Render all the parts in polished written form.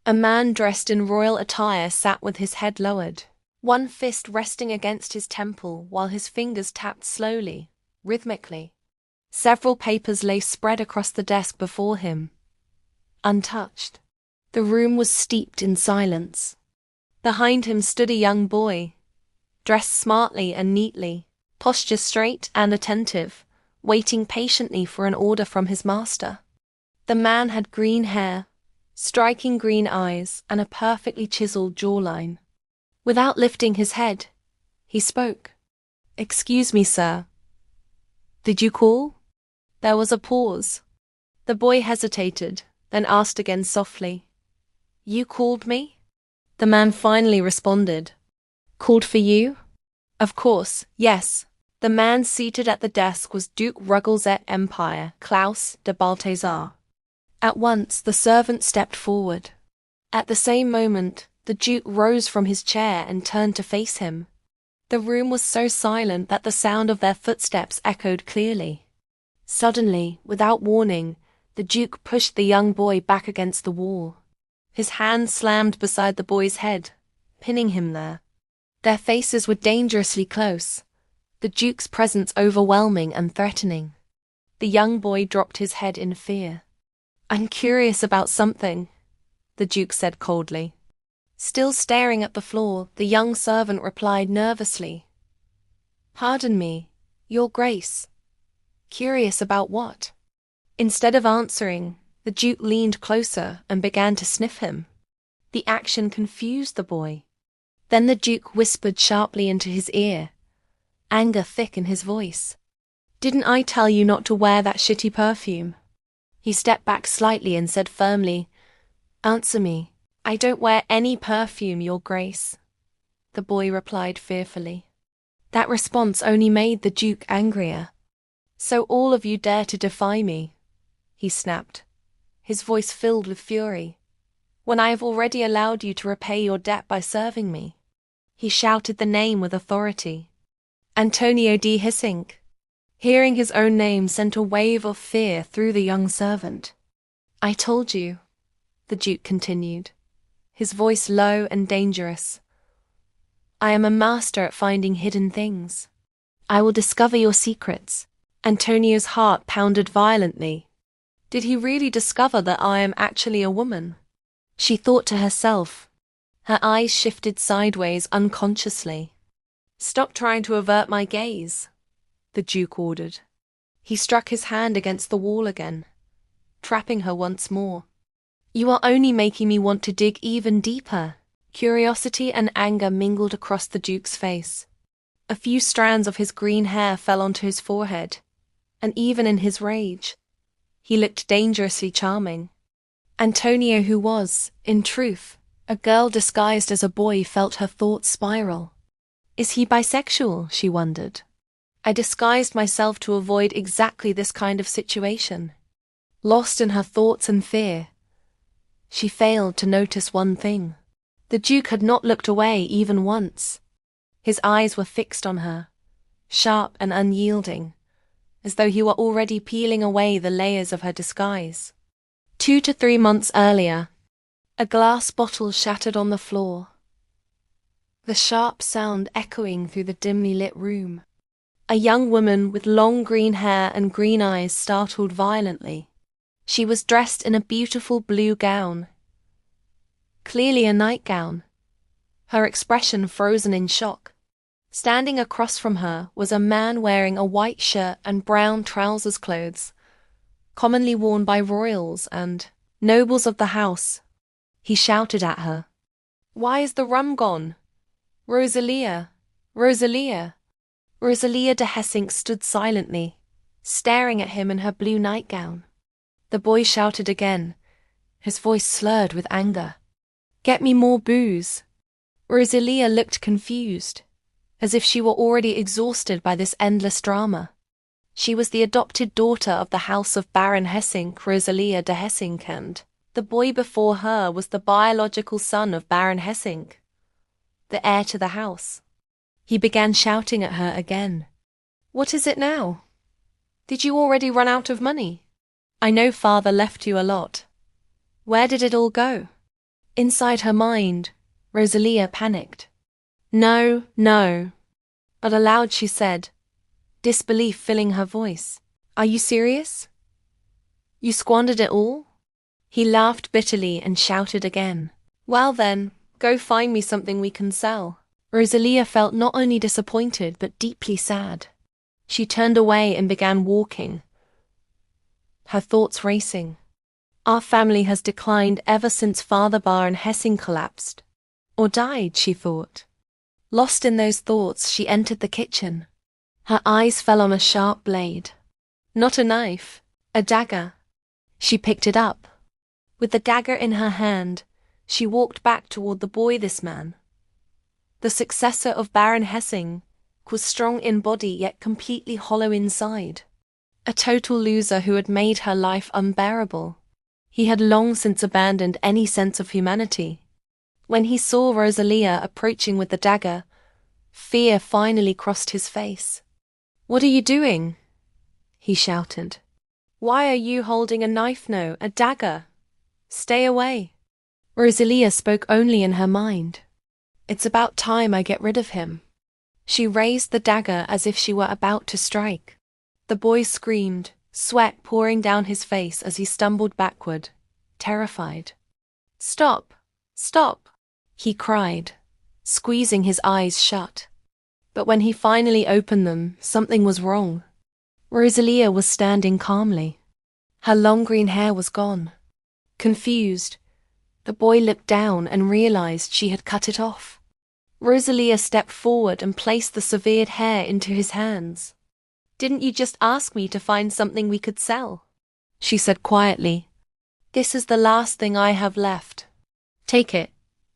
A man dressed in royal attire sat with his head lowered, one fist resting against his temple while his fingers tapped slowly, rhythmically. Several papers lay spread across the desk before him, untouched. The room was steeped in silence. Behind him stood a young boy, dressed smartly and neatly, posture straight and attentive, waiting patiently for an order from his master. The man had green hair, striking green eyes, and a perfectly chiseled jawline. Without lifting his head, he spoke. "Excuse me, sir. Did you call?" There was a pause. The boy hesitated, then asked again softly, "You called me?" The man finally responded, "Called for you?" "Of course, yes." The man seated at the desk was Duke Ruggleset Empire, Klaus de Balthazar. At once the servant stepped forward. At the same moment, the Duke rose from his chair and turned to face him. The room was so silent that the sound of their footsteps echoed clearly. Suddenly, without warning, the Duke pushed the young boy back against the wall. His hand slammed beside the boy's head, pinning him there. Their faces were dangerously close, the Duke's presence overwhelming and threatening. The young boy dropped his head in fear. "I'm curious about something," the Duke said coldly. Still staring at the floor, the young servant replied nervously, "Pardon me, Your Grace. Curious about what?" Instead of answering, the Duke leaned closer and began to sniff him. The action confused the boy. Then the Duke whispered sharply into his ear, anger thick in his voice. "Didn't I tell you not to wear that shitty perfume?" He stepped back slightly and said firmly, "Answer me." "I don't wear any perfume, Your Grace," the boy replied fearfully. That response only made the Duke angrier. "So all of you dare to defy me," he snapped, his voice filled with fury, "when I have already allowed you to repay your debt by serving me." He shouted the name with authority. Antonio de Hissink. Hearing his own name sent a wave of fear through the young servant. "I told you," the Duke continued, his voice low and dangerous. "I am a master at finding hidden things. I will discover your secrets." Antonio's heart pounded violently. Did he really discover that I am actually a woman? She thought to herself. Her eyes shifted sideways unconsciously. "Stop trying to avert my gaze," the Duke ordered. He struck his hand against the wall again, trapping her once more. "You are only making me want to dig even deeper." Curiosity and anger mingled across the Duke's face. A few strands of his green hair fell onto his forehead, and even in his rage, he looked dangerously charming. Antonio, who was, in truth, a girl disguised as a boy, felt her thoughts spiral. Is he bisexual, she wondered. I disguised myself to avoid exactly this kind of situation. Lost in her thoughts and fear, she failed to notice one thing. The Duke had not looked away even once. His eyes were fixed on her, sharp and unyielding, as though he were already peeling away the layers of her disguise. 2 to 3 months earlier, a glass bottle shattered on the floor, the sharp sound echoing through the dimly lit room. A young woman with long green hair and green eyes startled violently. She was dressed in a beautiful blue gown, clearly a nightgown, her expression frozen in shock. Standing across from her was a man wearing a white shirt and brown trousers clothes, commonly worn by royals and nobles of the house. He shouted at her, "Why is the rum gone? Rosalia! Rosalia!" Rosalia de Hessink stood silently, staring at him in her blue nightgown. The boy shouted again, his voice slurred with anger, "Get me more booze." Rosalia looked confused, as if she were already exhausted by this endless drama. She was the adopted daughter of the House of Baron Hessink, Rosalia de Hessink, and the boy before her was the biological son of Baron Hessink, the heir to the house. He began shouting at her again. "What is it now? Did you already run out of money? I know father left you a lot. Where did it all go?" Inside her mind, Rosalia panicked. No, no. But aloud she said, disbelief filling her voice. Are you serious? You squandered it all? He laughed bitterly and shouted again. Well then, go find me something we can sell. Rosalia felt not only disappointed but deeply sad. She turned away and began walking, her thoughts racing. Our family has declined ever since Father Baron Hessing collapsed. Or died, she thought. Lost in those thoughts, she entered the kitchen. Her eyes fell on a sharp blade. Not a knife, a dagger. She picked it up. With the dagger in her hand, she walked back toward the boy. This man, the successor of Baron Hessing, was strong in body yet completely hollow inside. A total loser who had made her life unbearable. He had long since abandoned any sense of humanity. When he saw Rosalia approaching with the dagger, fear finally crossed his face. What are you doing? He shouted. Why are you holding a knife? No, a dagger. Stay away. Rosalia spoke only in her mind. It's about time I get rid of him. She raised the dagger as if she were about to strike. The boy screamed, sweat pouring down his face as he stumbled backward, terrified. Stop! Stop! He cried, squeezing his eyes shut. But when he finally opened them, something was wrong. Rosalia was standing calmly. Her long green hair was gone. Confused, the boy looked down and realized she had cut it off. Rosalia stepped forward and placed the severed hair into his hands. Didn't you just ask me to find something we could sell? She said quietly. This is the last thing I have left. Take it.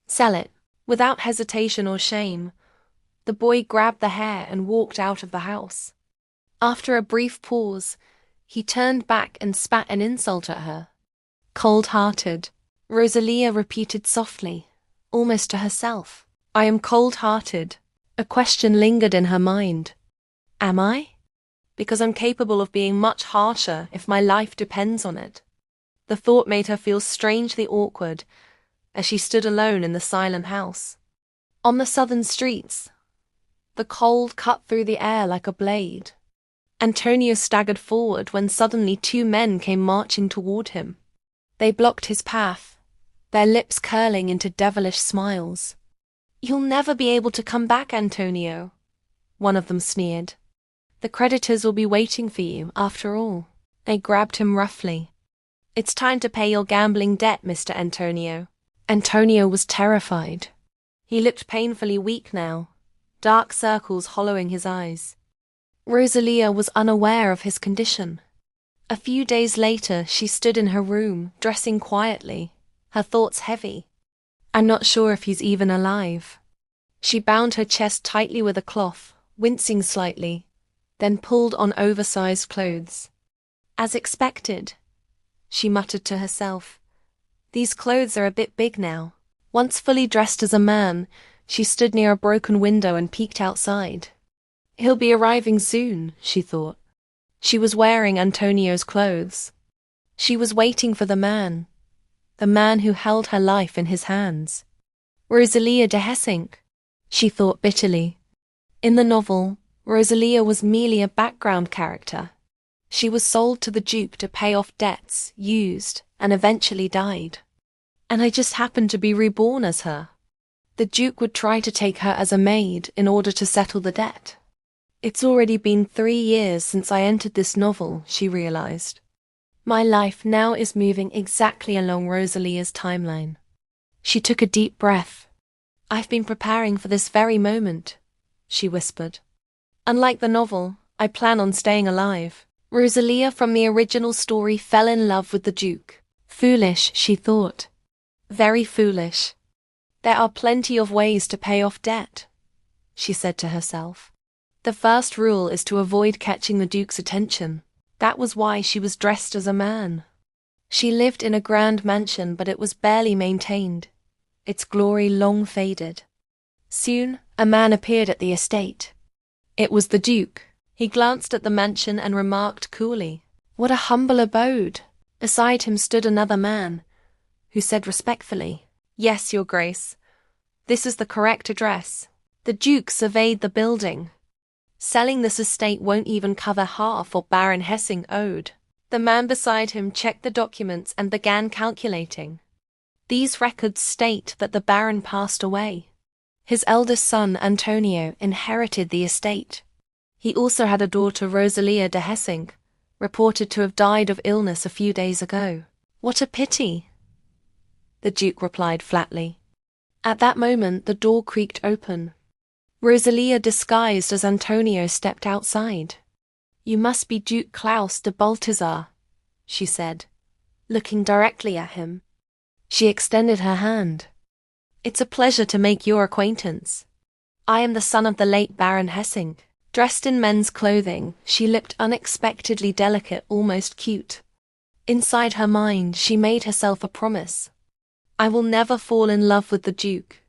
Sell it. Without hesitation or shame, the boy grabbed the hair and walked out of the house. After a brief pause, he turned back and spat an insult at her. Cold-hearted, Rosalia repeated softly, almost to herself. I am cold-hearted. A question lingered in her mind. Am I? Because I'm capable of being much harsher if my life depends on it. The thought made her feel strangely awkward as she stood alone in the silent house. On the southern streets, the cold cut through the air like a blade. Antonio staggered forward when suddenly 2 men came marching toward him. They blocked his path, their lips curling into devilish smiles. You'll never be able to come back, Antonio, one of them sneered. The creditors will be waiting for you, after all. They grabbed him roughly. It's time to pay your gambling debt, Mr. Antonio. Antonio was terrified. He looked painfully weak now, dark circles hollowing his eyes. Rosalia was unaware of his condition. A few days later, she stood in her room, dressing quietly, her thoughts heavy. I'm not sure if he's even alive. She bound her chest tightly with a cloth, wincing slightly, then pulled on oversized clothes. As expected, she muttered to herself. These clothes are a bit big now. Once fully dressed as a man, she stood near a broken window and peeked outside. He'll be arriving soon, she thought. She was wearing Antonio's clothes. She was waiting for the man who held her life in his hands. Rosalia de Hessing, she thought bitterly. In the novel, Rosalia was merely a background character. She was sold to the Duke to pay off debts, used, and eventually died. And I just happened to be reborn as her. The Duke would try to take her as a maid in order to settle the debt. It's already been 3 years since I entered this novel, she realized. My life now is moving exactly along Rosalia's timeline. She took a deep breath. I've been preparing for this very moment, she whispered. Unlike the novel, I plan on staying alive. Rosalia from the original story fell in love with the Duke. Foolish, she thought. Very foolish. There are plenty of ways to pay off debt, she said to herself. The first rule is to avoid catching the Duke's attention. That was why she was dressed as a man. She lived in a grand mansion, but it was barely maintained, its glory long faded. Soon, a man appeared at the estate. It was the Duke. He glanced at the mansion and remarked coolly, "What a humble abode." Beside him stood another man, who said respectfully, Yes, Your Grace. This is the correct address. The Duke surveyed the building. Selling this estate won't even cover half what Baron Hessing owed. The man beside him checked the documents and began calculating. These records state that the Baron passed away. His eldest son, Antonio, inherited the estate. He also had a daughter, Rosalia de Hessing, reported to have died of illness a few days ago. What a pity, the Duke replied flatly. At that moment, the door creaked open. Rosalia, disguised as Antonio, stepped outside. You must be Duke Klaus de Balthazar, she said, looking directly at him. She extended her hand. It's a pleasure to make your acquaintance. I am the son of the late Baron Hessing. Dressed in men's clothing, she looked unexpectedly delicate, almost cute. Inside her mind, she made herself a promise. I will never fall in love with the Duke.